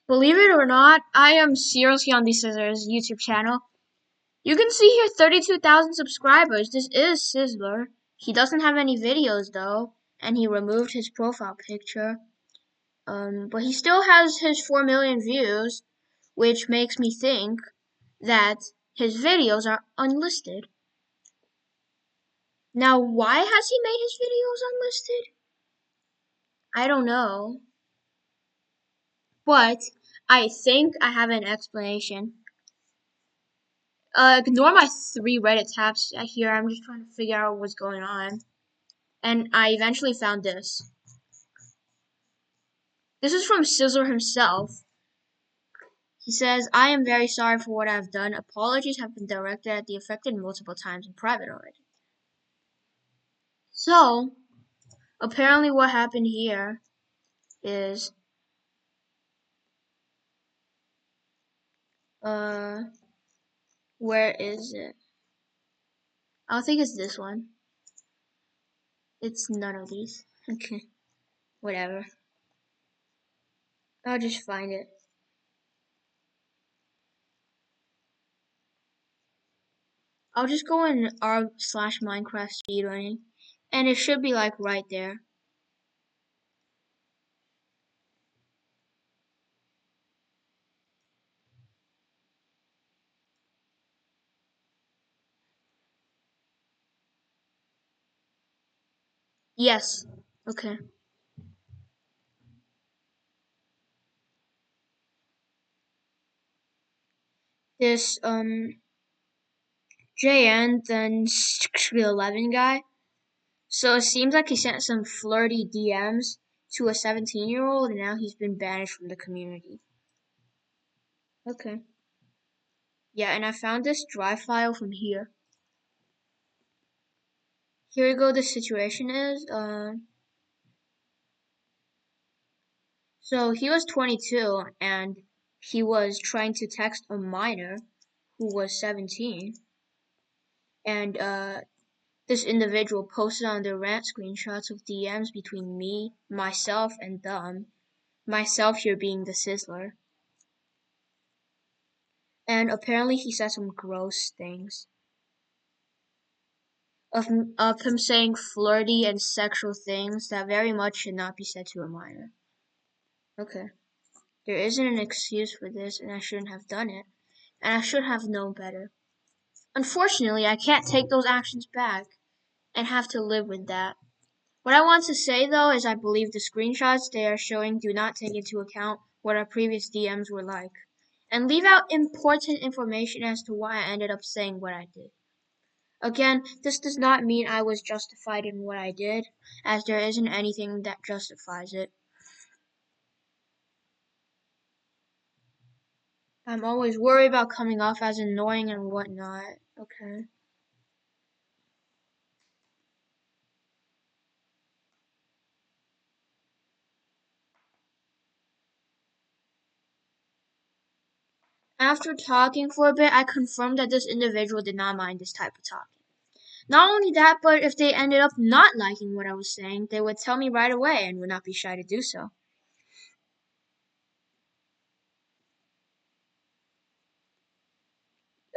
Believe it or not, I am seriously on TheeSizzler's YouTube channel. You can see here 32,000 subscribers. This is Sizzler. He doesn't have any videos though, and he removed his profile picture. But he still has his 4 million views, which makes me think that his videos are unlisted. Now, why has he made his videos unlisted? I don't know. But I think I have an explanation. Ignore my 3 Reddit tabs here. I'm just trying to figure out what's going on. And I eventually found this. This is from Sizzler himself. He says, I am very sorry for what I've done. Apologies have been directed at the affected multiple times in private already. So, apparently what happened here is, where is it? I don't think it's this one. It's none of these. Okay, whatever. I'll just find it. I'll just go in r/Minecraft speedrunning, and it should be like right there. Yes. Okay. This JN then 11 guy. So it seems like he sent some flirty DMs to a 17-year-old, and now he's been banished from the community. Okay. Yeah, and I found this drive file from here. Here we go. The situation is so he was 22 and he was trying to text a minor who was 17, and this individual posted on their rant screenshots of DMs between me, myself, and them. Myself here being the Sizzler. And apparently he said some gross things. Of him saying flirty and sexual things that very much should not be said to a minor. Okay. There isn't an excuse for this, and I shouldn't have done it. And I should have known better. Unfortunately, I can't take those actions back and have to live with that. What I want to say though is I believe the screenshots they are showing do not take into account what our previous DMs were like, and leave out important information as to why I ended up saying what I did. Again, this does not mean I was justified in what I did, as there isn't anything that justifies it. I'm always worried about coming off as annoying and whatnot. Okay. After talking for a bit, I confirmed that this individual did not mind this type of talking. Not only that, but if they ended up not liking what I was saying, they would tell me right away and would not be shy to do so.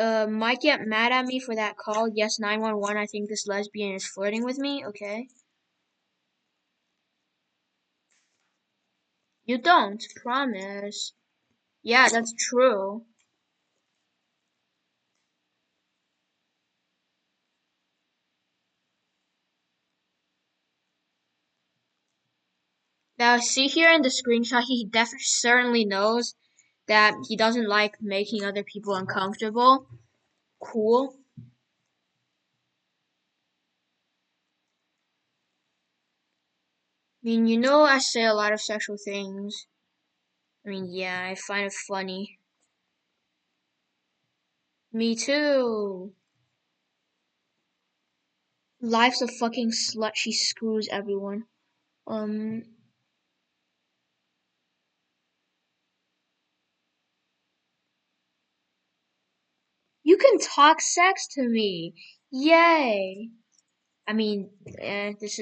Might get mad at me for that call. Yes, 911, I think this lesbian is flirting with me. Okay. You don't, promise. Yeah, that's true. Now, see here in the screenshot, he definitely certainly knows that he doesn't like making other people uncomfortable. Cool. I mean, you know I say a lot of sexual things. I mean, yeah, I find it funny. Me too. Life's a fucking slut. She screws everyone. Um, you can talk sex to me. Yay. I mean, these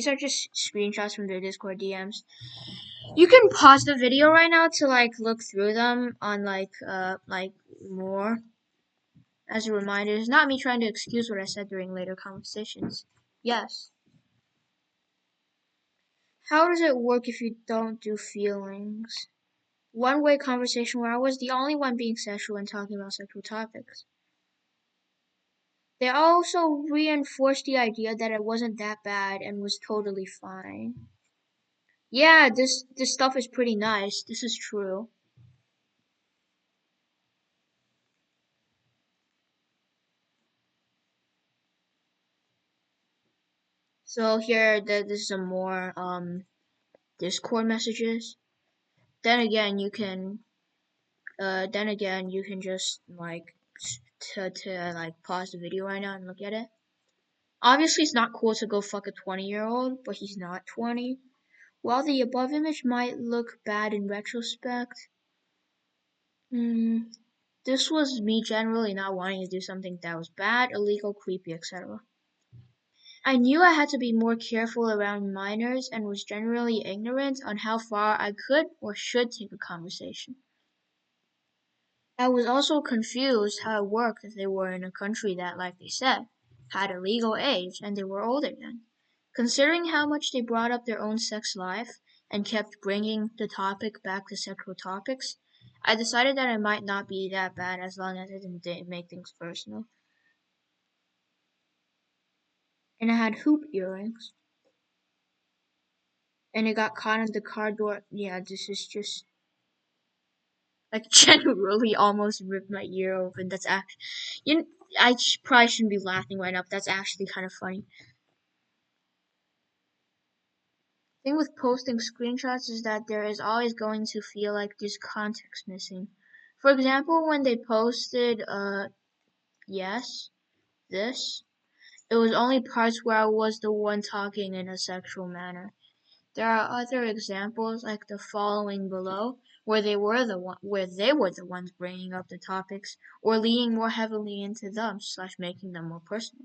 are just screenshots from their Discord DMs. You can pause the video right now to like look through them on like more as a reminder. It's not me trying to excuse what I said during later conversations. Yes. How does it work if you don't do feelings? One-way conversation where I was the only one being sexual and talking about sexual topics. They also reinforced the idea that it wasn't that bad and was totally fine. Yeah, this stuff is pretty nice. This is true. So here, this is some more Discord messages. Then again, you can just like to like pause the video right now and look at it. Obviously, it's not cool to go fuck a 20-year-old, but he's not 20. While the above image might look bad in retrospect, this was me generally not wanting to do something that was bad, illegal, creepy, etc. I knew I had to be more careful around minors and was generally ignorant on how far I could or should take a conversation. I was also confused how it worked if they were in a country that, like they said, had a legal age and they were older then. Considering how much they brought up their own sex life and kept bringing the topic back to sexual topics, I decided that it might not be that bad as long as it didn't make things personal. And I had hoop earrings. And it got caught in the car door. Yeah, this is just like generally almost ripped my ear open. That's actually, you know, probably shouldn't be laughing right now, but that's actually kind of funny. Thing with posting screenshots is that there is always going to feel like there's context missing. For example, when they posted, yes, this, it was only parts where I was the one talking in a sexual manner. There are other examples like the following below where they were the ones bringing up the topics or leaning more heavily into them / making them more personal.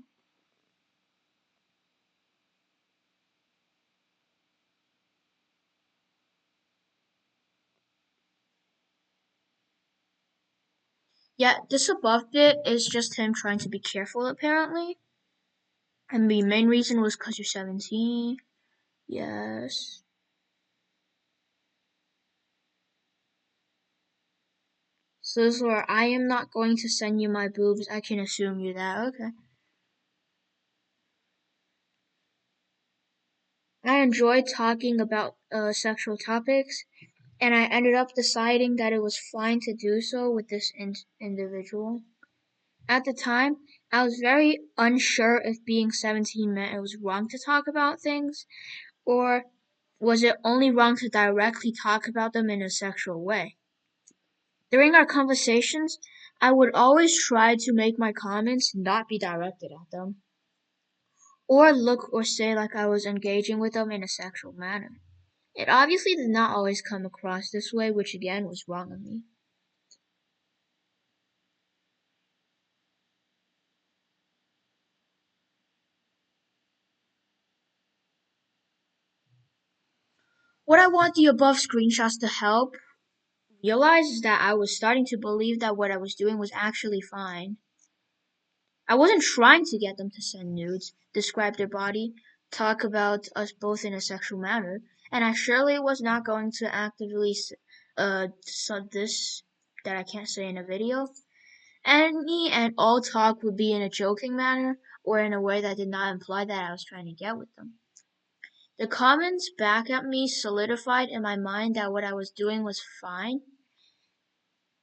Yeah, this above bit is just him trying to be careful apparently. And the main reason was because you're 17. Yes. Sizzler, I am not going to send you my boobs. I can assume you that. Okay. I enjoy talking about sexual topics, and I ended up deciding that it was fine to do so with this individual. At the time, I was very unsure if being 17 meant it was wrong to talk about things, or was it only wrong to directly talk about them in a sexual way. During our conversations, I would always try to make my comments not be directed at them, or look or say like I was engaging with them in a sexual manner. It obviously did not always come across this way, which again was wrong of me. What I want the above screenshots to help realize is that I was starting to believe that what I was doing was actually fine. I wasn't trying to get them to send nudes, describe their body, talk about us both in a sexual manner, and I surely was not going to actively this that I can't say in a video. Any and all talk would be in a joking manner or in a way that did not imply that I was trying to get with them. The comments back at me solidified in my mind that what I was doing was fine.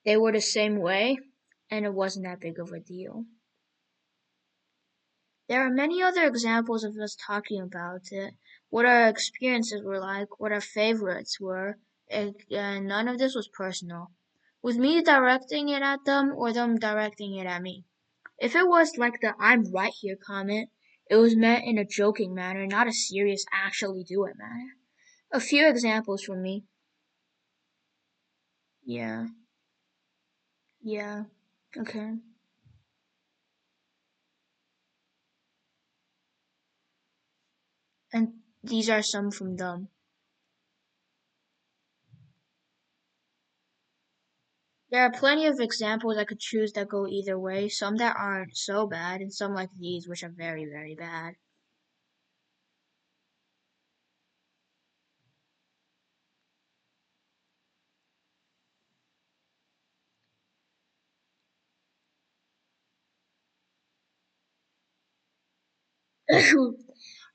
They were the same way, and it wasn't that big of a deal. There are many other examples of us talking about it, what our experiences were like, what our favorites were, and none of this was personal. With me directing it at them or them directing it at me. If it was like the I'm right here comment, it was meant in a joking manner, not a serious actually do it manner. A few examples from me. Yeah. Yeah. Okay. And these are some from them. There are plenty of examples I could choose that go either way, some that aren't so bad, and some like these, which are very, very bad.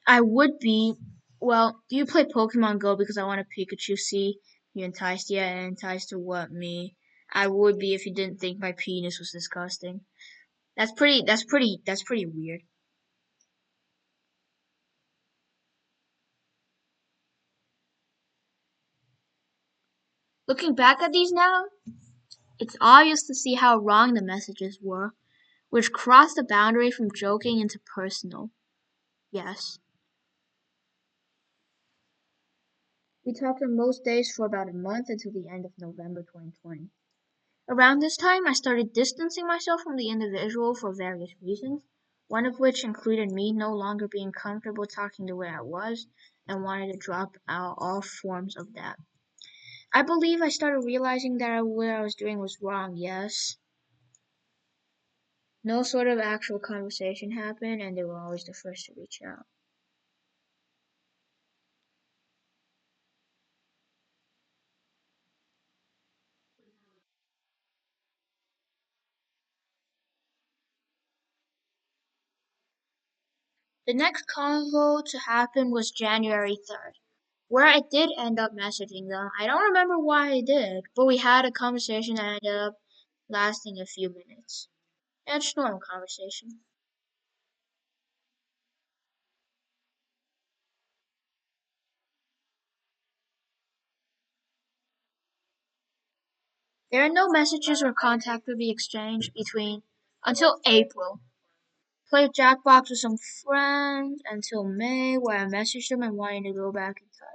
I would be. Well, do you play Pokemon Go because I want a Pikachu? See, you enticed. Yeah, enticed to what me? I would be if you didn't think my penis was disgusting. That's pretty. That's pretty. That's pretty weird. Looking back at these now, it's obvious to see how wrong the messages were, which crossed the boundary from joking into personal. Yes. We talked on most days for about a month until the end of November 2020. Around this time, I started distancing myself from the individual for various reasons, one of which included me no longer being comfortable talking the way I was and wanted to drop out all forms of that. I believe I started realizing that what I was doing was wrong, yes. No sort of actual conversation happened, and they were always the first to reach out. The next convo to happen was January 3rd, where I did end up messaging them. I don't remember why I did, but we had a conversation that ended up lasting a few minutes. Yeah, just normal conversation. There are no messages or contact to be exchanged between until April. Played Jackbox with some friends until May, where I messaged them and wanted to go back in touch.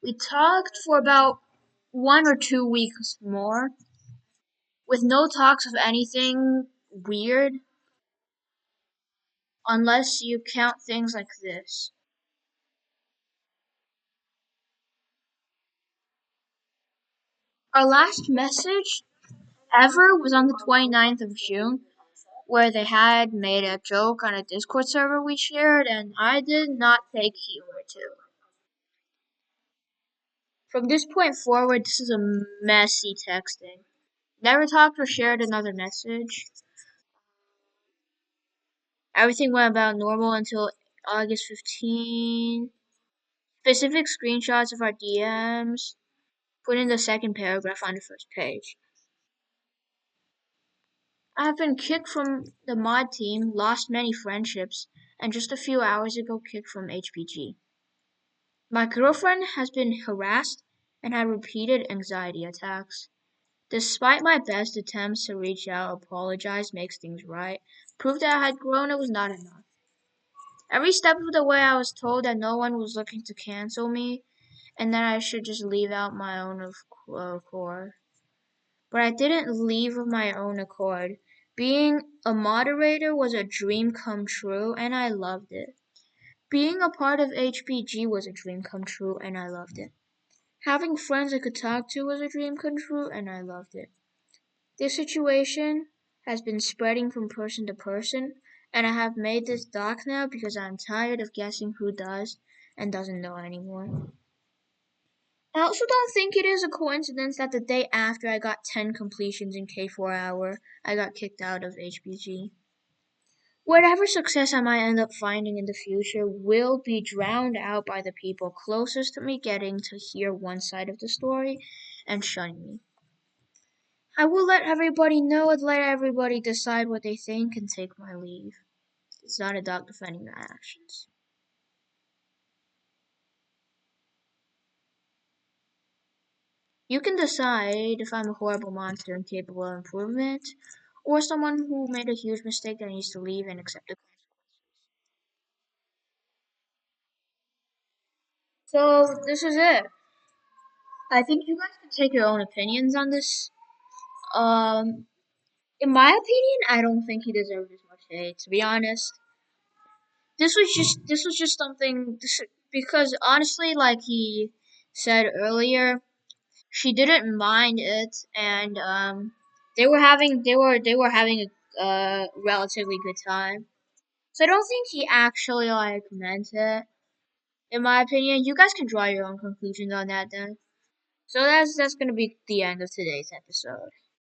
We talked for about 1 or 2 weeks more, with no talks of anything weird, unless you count things like this. Our last message ever was on the 29th of June, where they had made a joke on a Discord server we shared, and I did not take humor to. From this point forward, this is a messy texting. Never talked or shared another message. Everything went about normal until August 15th. Specific screenshots of our DMs, put in the second paragraph on the first page. I have been kicked from the mod team, lost many friendships, and just a few hours ago kicked from HPG. My girlfriend has been harassed and had repeated anxiety attacks. Despite my best attempts to reach out, apologize, make things right, prove that I had grown, it was not enough. Every step of the way I was told that no one was looking to cancel me and that I should just leave out my own accord. But I didn't leave of my own accord. Being a moderator was a dream come true and I loved it. Being a part of HPG was a dream come true and I loved it. Having friends I could talk to was a dream come true and I loved it. This situation has been spreading from person to person, and I have made this doc now because I'm tired of guessing who does and doesn't know anymore. I also don't think it is a coincidence that the day after I got 10 completions in K4 hour, I got kicked out of HBG. Whatever success I might end up finding in the future will be drowned out by the people closest to me getting to hear one side of the story and shunning me. I will let everybody know and let everybody decide what they think and take my leave. It's not a dog defending my actions. You can decide if I'm a horrible monster incapable of improvement, or someone who made a huge mistake that needs to leave and accept the consequences. So this is it. I think you guys can take your own opinions on this. Um, in my opinion, I don't think he deserved as much hate. To be honest, this was just something. Because honestly, like he said earlier, she didn't mind it, and they were having a relatively good time. So I don't think he actually like meant it. In my opinion, you guys can draw your own conclusions on that then. So that's gonna be the end of today's episode.